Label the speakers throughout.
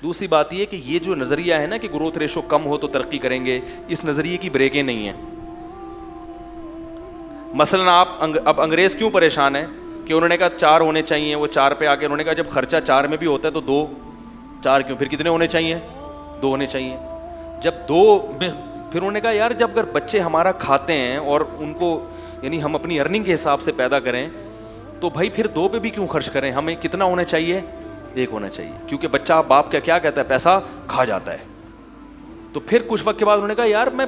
Speaker 1: دوسری بات یہ کہ یہ جو نظریہ ہے نا کہ گروتھ ریشو کم ہو تو ترقی کریں گے، اس نظریے کی بریکیں نہیں ہیں. مثلاً آپ اب انگریز کیوں پریشان ہیں کہ انہوں نے کہا 4 ہونے چاہیے، وہ 4 پہ آ کے انہوں نے کہا جب خرچہ 4 میں بھی ہوتا ہے تو 2 4 کیوں، پھر کتنے ہونے چاہیے؟ 2 ہونے چاہیے. جب 2 میں پھر انہوں نے کہا یار جب اگر بچے ہمارا کھاتے ہیں اور ان کو یعنی ہم اپنی ارننگ کے حساب سے پیدا کریں تو بھائی پھر 2 پہ بھی کیوں خرچ کریں، ہمیں کتنا ہونا چاہیے؟ 1 ہونا چاہیے. کیونکہ بچہ باپ کا کیا کہتا ہے؟ پیسہ کھا جاتا ہے. تو پھر کچھ وقت کے بعد انہوں نے کہا یار میں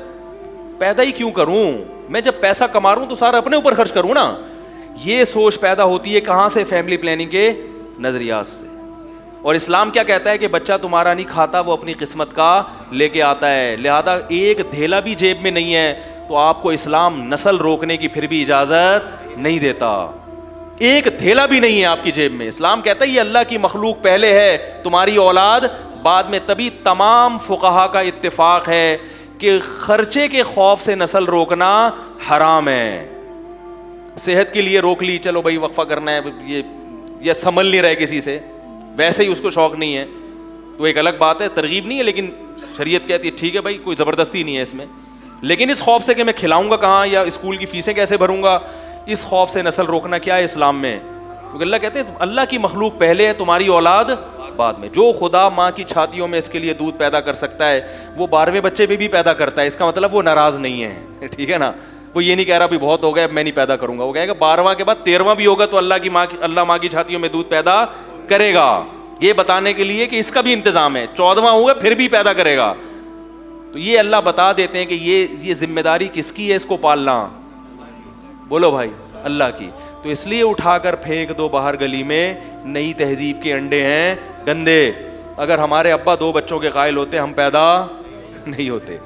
Speaker 1: پیدا ہی کیوں کروں، میں جب پیسہ کما رہا ہوں تو سارا اپنے اوپر خرچ کروں نا. یہ سوچ پیدا ہوتی ہے کہاں سے؟ فیملی پلاننگ کے نظریات سے. اور اسلام کیا کہتا ہے کہ بچہ تمہارا نہیں کھاتا، وہ اپنی قسمت کا لے کے آتا ہے. لہذا ایک دھیلا بھی جیب میں نہیں ہے تو آپ کو اسلام نسل روکنے کی پھر بھی اجازت نہیں دیتا. ایک دھیلا بھی نہیں ہے آپ کی جیب میں. اسلام کہتا ہے یہ اللہ کی مخلوق پہلے ہے، تمہاری اولاد بعد میں. تبھی تمام فقہا کا اتفاق ہے کہ خرچے کے خوف سے نسل روکنا حرام ہے. صحت کے لیے روک لی، چلو بھائی وقفہ کرنا ہے، یہ سنبھل نہیں رہے کسی سے، ویسے ہی اس کو شوق نہیں ہے تو ایک الگ بات ہے، ترغیب نہیں ہے، لیکن شریعت کہتی ہے ٹھیک ہے بھائی کوئی زبردستی نہیں ہے اس میں. لیکن اس خوف سے کہ میں کھلاؤں گا کہاں یا اسکول کی فیسیں کیسے بھروں گا، اس خوف سے نسل روکنا کیا ہے اسلام میں؟ کیونکہ اللہ کہتے ہیں اللہ کی مخلوق پہلے ہے، تمہاری اولاد بعد میں. جو خدا ماں کی چھاتیوں میں اس کے لیے دودھ پیدا کر سکتا ہے وہ 12ویں بچے پہ بھی پیدا کرتا ہے. اس کا مطلب وہ ناراض نہیں ہے، ٹھیک ہے نا. وہ یہ نہیں کہہ رہا بھی بہت ہو گیا اب میں نہیں پیدا کروں گا. وہ کہے گا 12واں کے بعد 13واں بھی ہوگا تو اللہ ماں کی چھاتیوں میں دودھ پیدا کرے گا. یہ بتانے کے لیے کہ اس کا بھی انتظام ہے. 14واں ہوگا پھر بھی پیدا کرے گا. تو یہ اللہ بتا دیتے ہیں کہ یہ ذمہ داری کس کی ہے اس کو پالنا؟ بولو بھائی، اللہ کی. تو اس لیے اٹھا کر پھینک دو باہر گلی میں، نئی تہذیب کے انڈے ہیں گندے. اگر ہمارے ابا 2 بچوں کے قائل ہوتے ہم پیدا نہیں ہوتے.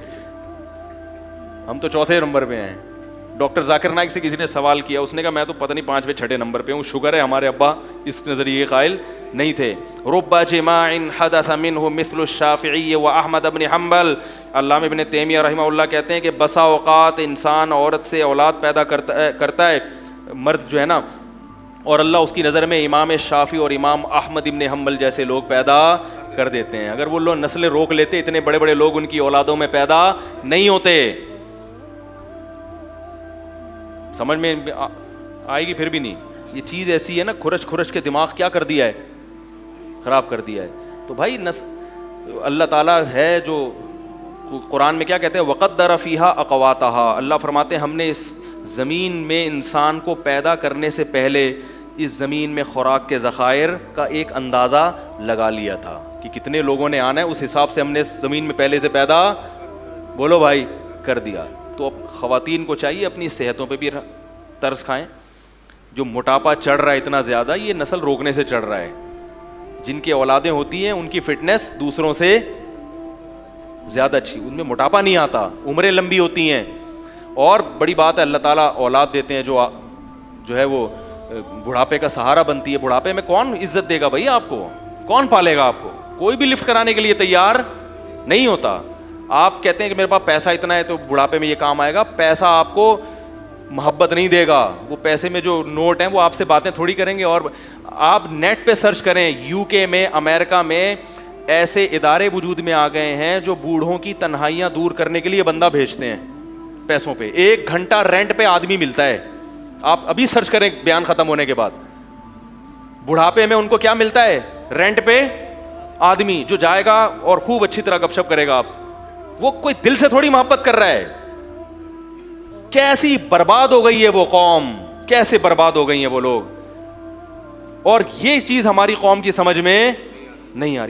Speaker 1: ہم تو 4تھے نمبر پہ ہیں. ڈاکٹر ذاکر نائک سے کسی نے سوال کیا، اس نے کہا میں تو پتہ نہیں 5ویں 6ٹھے نمبر پہ ہوں. شکر ہے ہمارے ابا اس نظریے کے قائل نہیں تھے. رب جماع حدث منه مثل الشافعی و احمد بن حنبل. علامہ ابن تیمیہ رحمہ اللہ کہتے ہیں کہ بسا اوقات انسان عورت سے اولاد پیدا کرتا ہے مرد جو ہے نا، اور اللہ اس کی نظر میں امام شافعی اور امام احمد ابن حنبل جیسے لوگ پیدا کر دیتے ہیں. اگر وہ لوگ نسلیں روک لیتے اتنے بڑے بڑے لوگ ان کی اولادوں میں پیدا نہیں ہوتے. سمجھ میں آئے گی؟ پھر بھی نہیں. یہ چیز ایسی ہے نا، کھرچ کے دماغ کیا کر دیا ہے؟ خراب کر دیا ہے. تو بھائی اللہ تعالیٰ ہے جو قرآن میں کیا کہتے ہیں؟ وقدر فیہا اقواتہا. اللہ فرماتے ہیں ہم نے اس زمین میں انسان کو پیدا کرنے سے پہلے اس زمین میں خوراک کے ذخائر کا ایک اندازہ لگا لیا تھا کہ کتنے لوگوں نے آنا ہے. اس حساب سے ہم نے زمین میں پہلے سے پیدا، بولو بھائی، کر دیا. تو اب خواتین کو چاہیے اپنی صحتوں پہ بھی ترس کھائیں. جو موٹاپا چڑھ رہا ہے اتنا زیادہ، یہ نسل روکنے سے چڑھ رہا ہے. جن کی اولادیں ہوتی ہیں ان کی فٹنس دوسروں سے زیادہ اچھی، ان میں موٹاپا نہیں آتا، عمریں لمبی ہوتی ہیں. اور بڑی بات ہے اللہ تعالیٰ اولاد دیتے ہیں جو ہے وہ بڑھاپے کا سہارا بنتی ہے. بڑھاپے میں کون عزت دے گا بھائی آپ کو؟ کون پالے گا آپ کو؟ کوئی بھی لفٹ کرانے کے لیے تیار نہیں ہوتا. آپ کہتے ہیں کہ میرے پاس پیسہ اتنا ہے تو بڑھاپے میں یہ کام آئے گا. پیسہ آپ کو محبت نہیں دے گا. وہ پیسے میں جو نوٹ ہیں وہ آپ سے باتیں تھوڑی کریں گے. اور آپ نیٹ پہ سرچ کریں، UK میں، امریکہ میں ایسے ادارے وجود میں آ گئے ہیں جو بوڑھوں کی تنہائیاں دور کرنے کے لیے بندہ بھیجتے ہیں پیسوں پہ. 1 گھنٹہ رینٹ پہ آدمی ملتا ہے. آپ ابھی سرچ کریں بیان ختم ہونے کے بعد. بڑھاپے میں ان کو کیا ملتا ہے؟ رینٹ پہ آدمی جو جائے گا اور خوب اچھی طرح گپ شپ کرے گا آپ سے. وہ کوئی دل سے تھوڑی محبت کر رہا ہے. کیسی برباد ہو گئی ہے وہ قوم، کیسے برباد ہو گئی ہیں وہ لوگ. اور یہ چیز ہماری قوم کی سمجھ میں نہیں آ رہی.